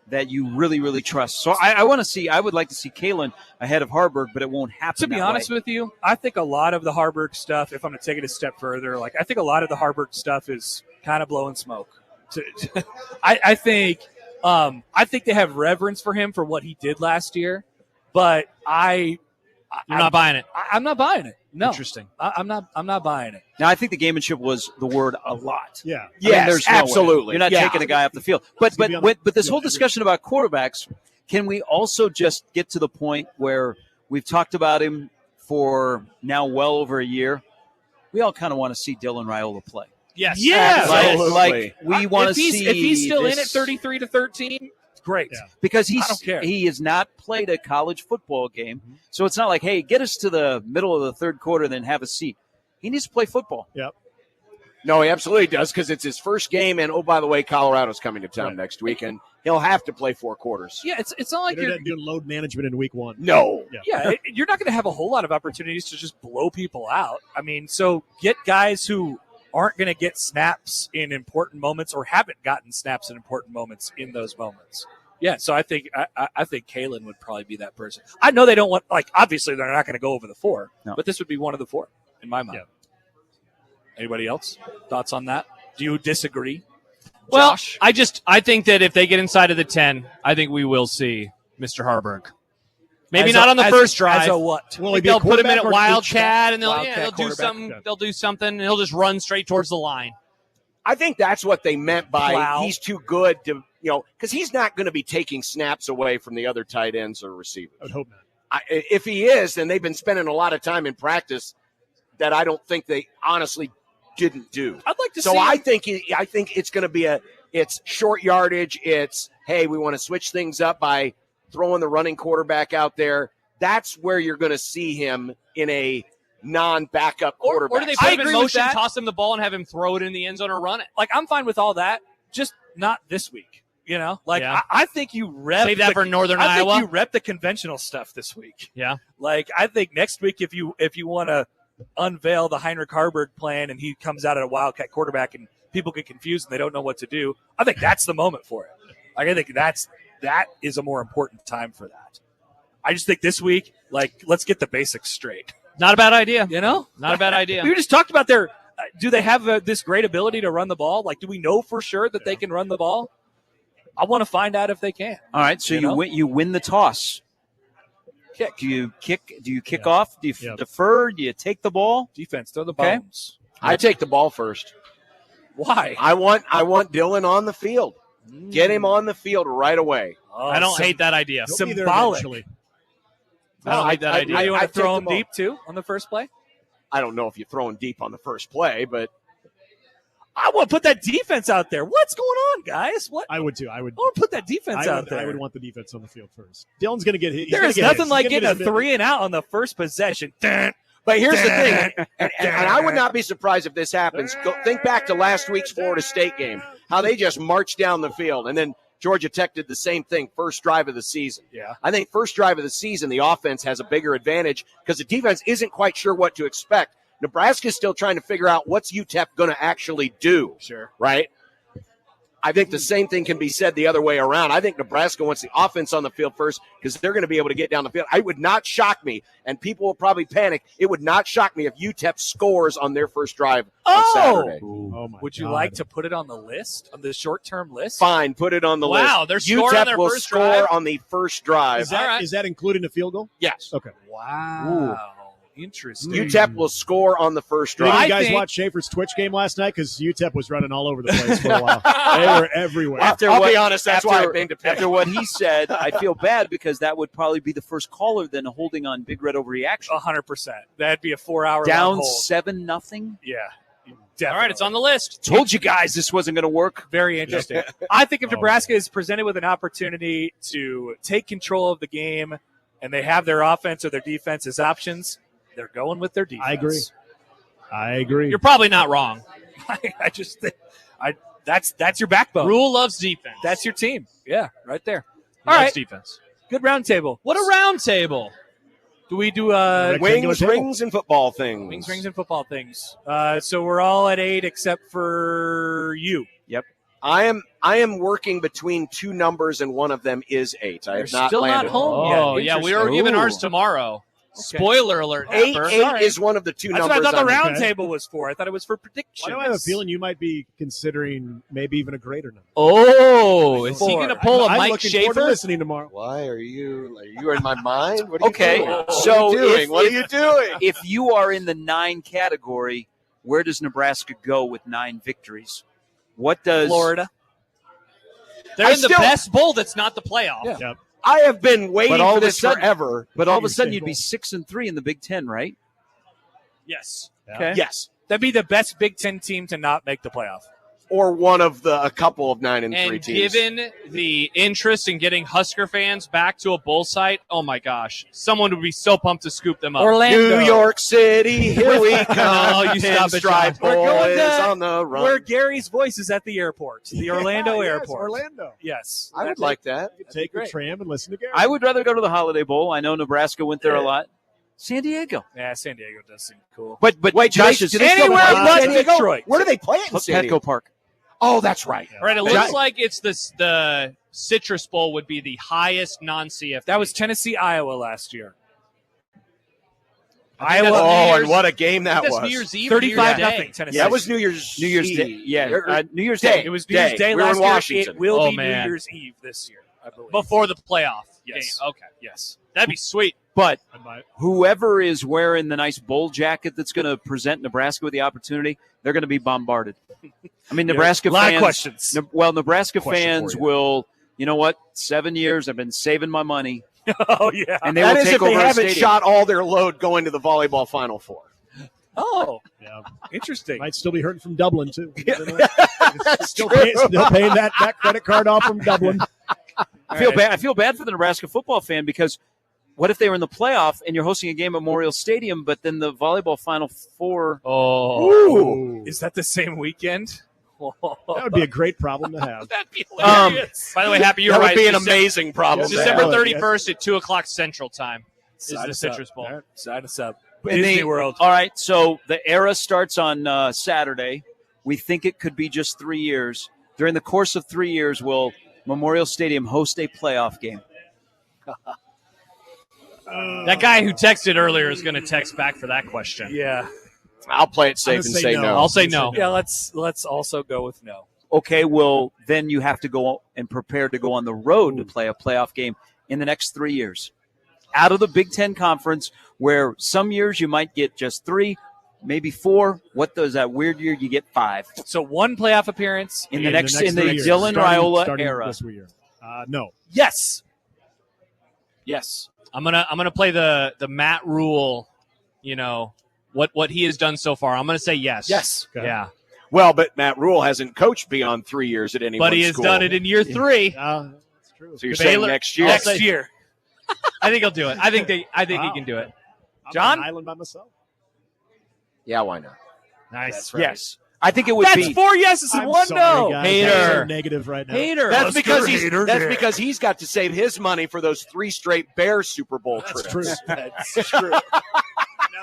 that you really, really trust. So I would like to see Kalen ahead of Harburg, but it won't happen. To be honest with you, I think a lot of the Harburg stuff, if I'm going to take it a step further, I think a lot of the Harburg stuff is kind of blowing smoke. I think they have reverence for him for what he did last year, but You're not buying it. I'm not buying it. No, Interesting. I'm not buying it. Now, I think the gamemanship was the word a lot. Yeah. Yes, there's no way. absolutely. You're not taking a guy off the field. But this whole discussion about quarterbacks, can we also just get to the point where we've talked about him for now well over a year? We all kind of want to see Dylan Rhule play. Yes. Yeah. Like we want to see if he's still in at this, 33-13. Great. Yeah. because I don't care. he has not played a college football game, so it's not like, hey, get us to the middle of the third quarter, then have a seat. He needs to play football. Yep. No, he absolutely does because it's his first game, and oh, by the way, Colorado's coming to town next week, and he'll have to play 4 quarters. Yeah, it's not like They're you're not doing load management in week 1. No. you're not going to have a whole lot of opportunities to just blow people out. I mean, so get guys who aren't going to get snaps in important moments or haven't gotten snaps in important moments in those moments. Yeah, so I think Kalen would probably be that person. I know they don't want, obviously they're not going to go over the 4, but this would be one of the 4 in my mind. Yeah. Anybody else? Thoughts on that? Do you disagree? Well, Josh? I think that if they get inside of the 10, I think we will see Mr. Harburg. Maybe As not a- on the as- first drive. As a what? Will he be They'll put him in quarterback at or Wildcat, and they'll Wildcat do quarterback? something. Okay. They'll do something, and he'll just run straight towards the line. I think that's what they meant by Plow. he's too good to, because he's not going to be taking snaps away from the other tight ends or receivers. I would hope not. If he is, then they've been spending a lot of time in practice that I don't think they honestly didn't do. I'd like to So see. I think it's going to be it's short yardage. It's, hey, we want to switch things up by throwing the running quarterback out there. That's where you're going to see him in a non-backup quarterback. Or do they I put him in agree with motion, that. toss him the ball, and have him throw it in the end zone or run it? I'm fine with all that. Just not this week. Yeah. I think you rep. Save that for Northern I Iowa. think you rep the conventional stuff this week. Yeah. I think next week if you want to unveil the Heinrich Harburg plan and he comes out at a Wildcat quarterback and people get confused and they don't know what to do, I think that's the moment for it. I think that is a more important time for that. I just think this week, let's get the basics straight. Not a bad idea. Not a bad idea. We just talked about do they have this great ability to run the ball? Do we know for sure that they can run the ball? I want to find out if they can. All right, so you win the toss. Kick. Do you kick off? Do you defer? Do you take the ball? Defense, throw the Okay. bones. I take the ball first. Why? I want Dylan on the field. Get him on the field right away. I don't hate that idea. He'll be there Symbolic. eventually. I don't hate that idea. You want I to throw take him the ball. deep too on the first play? I don't know if you're throwing deep on the first play, but I want to put that defense out there. What's going on, guys? What? I would too. I would. I want to put that defense out there. I would want the defense on the field first. Dylan's going to get hit. There is nothing like getting a 3 and out on the first possession. But here's the thing, and I would not be surprised if this happens. Think back to last week's Florida State game, how they just marched down the field, and then Georgia Tech did the same thing first drive of the season. Yeah. I think first drive of the season, the offense has a bigger advantage because the defense isn't quite sure what to expect. Nebraska's still trying to figure out what's UTEP going to actually do. Sure. Right? I think the same thing can be said the other way around. I think Nebraska wants the offense on the field first because they're going to be able to get down the field. It would not shock me, and people will probably panic. It would not shock me if UTEP scores on their first drive on Saturday. Oh my Would you God. like to put it on the list, on the short-term list? Fine, put it on the list. Wow, they're scoring on UTEP their will first score drive? on the first drive. Is that, All right. is that including a field goal? Yes. Okay. Wow. Interesting. UTEP will score on the first Did drive. you guys think- watch Schaefer's Twitch game last night? Because UTEP was running all over the place for a while. They were everywhere. I'll be honest, that's why I've been to pick. After what he said, I feel bad because that would probably be the first caller then holding on Big Red overreaction. 100%. That'd be a 4-hour Down long hold. 7-0. Yeah. All Definitely. right, it's on the list. Told you guys this wasn't going to work. Very interesting. I think if Oh. Nebraska is presented with an opportunity to take control of the game and they have their offense or their defense as options, they're going with their defense. I agree. You're probably not wrong. I just think that's your backbone. Rhule loves defense. That's your team. Yeah, right there. He All loves right. defense. Good round table. What a round table. Do we do Rectangular Wings, table. rings, and football things. wings, rings, and football things? So we're all at 8 except for you. I am working between two numbers, and one of them is 8. I You're have not still not landed. home Oh, yet. yeah, we are giving ours tomorrow. Okay. Spoiler alert, Eight Happer. is one of the two That's numbers. what I thought the I'm- round table was for. I thought it was for predictions. Why do I have a feeling you might be considering maybe even a greater number? Oh, is he Four. going to pull a I'm Mike looking forward to Schaefer? listening tomorrow. Why are you in my mind? What are you Okay, doing? so what are you doing? if- What are you doing? If you are in the 9 category, where does Nebraska go with 9 victories? What does Florida. They're I in the still- best bowl that's not the playoff. Yeah. Yep. I have been waiting But all for of a this sudden- forever. But all of a Senior sudden, you'd be table. 6-3 in the Big Ten, right? Yes. Okay. Yes, That'd be the best Big Ten team to not make the playoff. or one of a couple of 9 and 3 And teams. given the interest in getting Husker fans back to a bowl site, oh my gosh, someone would be so pumped to scoop them up. Orlando. New York City, here we come. No, you stop it, John. Pinstripe We're going boys to- on the run. Where Gary's voice is at the airport, the Orlando Yes, airport. Orlando. Yes. I would like that. You could take great. the tram and listen to Gary. I would rather go to the Holiday Bowl. I know Nebraska went there a lot. San Diego. Yeah, San Diego does seem cool. But Wait, Josh do is they still Anywhere play in but San Diego? Detroit. Where do they play it in San Diego? Petco Park. Oh, that's right. All right, it Josh- looks like it's the Citrus Bowl would be the highest non-CFP. That was Tennessee, Iowa last year. I think Iowa. that's New Oh, Year's- and what a game that that's was. New Year's Eve. 35 New Year's nothing Day. Tennessee. Yeah, that was New Year's Day. Eve. Yeah, New Year's Day. Day. It was New Year's Day We were last in year. Washington. It will Oh, be man. New Year's Eve this year, I believe. Before the playoff Yes. game. Okay. Yes. That'd be sweet. But I might- whoever is wearing the nice bowl jacket that's going to present Nebraska with the opportunity, they're going to be bombarded. I mean, Nebraska A lot fans. of questions. Nebraska Question fans for you. will. You know what? 7 years I've been saving my money, Oh, yeah. and they That will is take if they over a haven't stadium. shot all their load going to the volleyball Final Four. Oh, Yeah. interesting. Might still be hurting from Dublin, too. That's still paying that credit card off from Dublin. I feel bad. I feel bad for the Nebraska football fan because what if they were in the playoff and you're hosting a game at Memorial Stadium, but then the volleyball Final Four? Oh. Ooh. Is that the same weekend? That would be a great problem to have. That'd be hilarious. By the way, Happy, you're That right. would be an December- amazing problem. Yes, to December have. 31st at 2 o'clock Central Time is Sign the us up. Citrus Bowl. All right. Sign us up. And Disney they- World. All right, so the era starts on Saturday. We think it could be just 3 years. During the course of 3 years, will Memorial Stadium host a playoff game? That guy who texted earlier is going to text back for that question. Yeah. I'll play it safe I'm and gonna say say no. I'll say no. Yeah, let's also go with no. Okay, well, then you have to go and prepare to go on the road to play a playoff game in the next 3 years. Out of the Big Ten Conference, where some years you might get just 3, maybe 4. What does that weird year you get 5 So one playoff appearance. in the next 3 Dylan years, Raiola starting era? This year. No. Yes. Yes. I'm gonna play the Matt Rhule, what he has done so far. I'm gonna say yes. Yes. Okay. Yeah. Well, but Matt Rhule hasn't coached beyond 3 years at any But one he has school. done it in year 3. That's true. So you're Baylor- saying next year? Next year. I think he'll do it. I think he Wow. can do it. I'm John? on an island by myself. Yeah, why not? Nice. That's right. Yes. I think it would That's be. 4 yeses and I'm 1 sorry, no. guys. Hater. I'm so negative right now. Hater. That's because hater that's there. because he's got to save his money for those 3 straight Bears Super Bowl That's trips. true. That's True. Now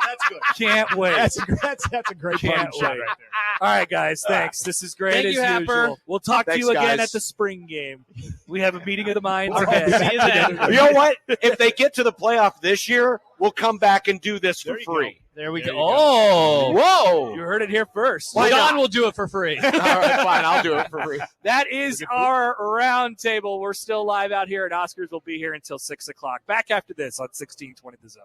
that's good. Can't wait. That's a great Can't parting shot wait. right there. All right, guys. Thanks. This is great Thank as you, Happer. usual. We'll talk to Thanks, you again guys. at the spring game. We have a meeting of the minds All right. ahead. See you then. You know what? If they get to the playoff this year, we'll come back and do this for There you free. There we There go. you go. Oh. Whoa! You heard it here first. Why John not? will do it for free. All right, fine. I'll do it for free. That is our roundtable. We're still live out here at Huskers. We'll be here until 6 o'clock. Back after this on 1620 The Zone.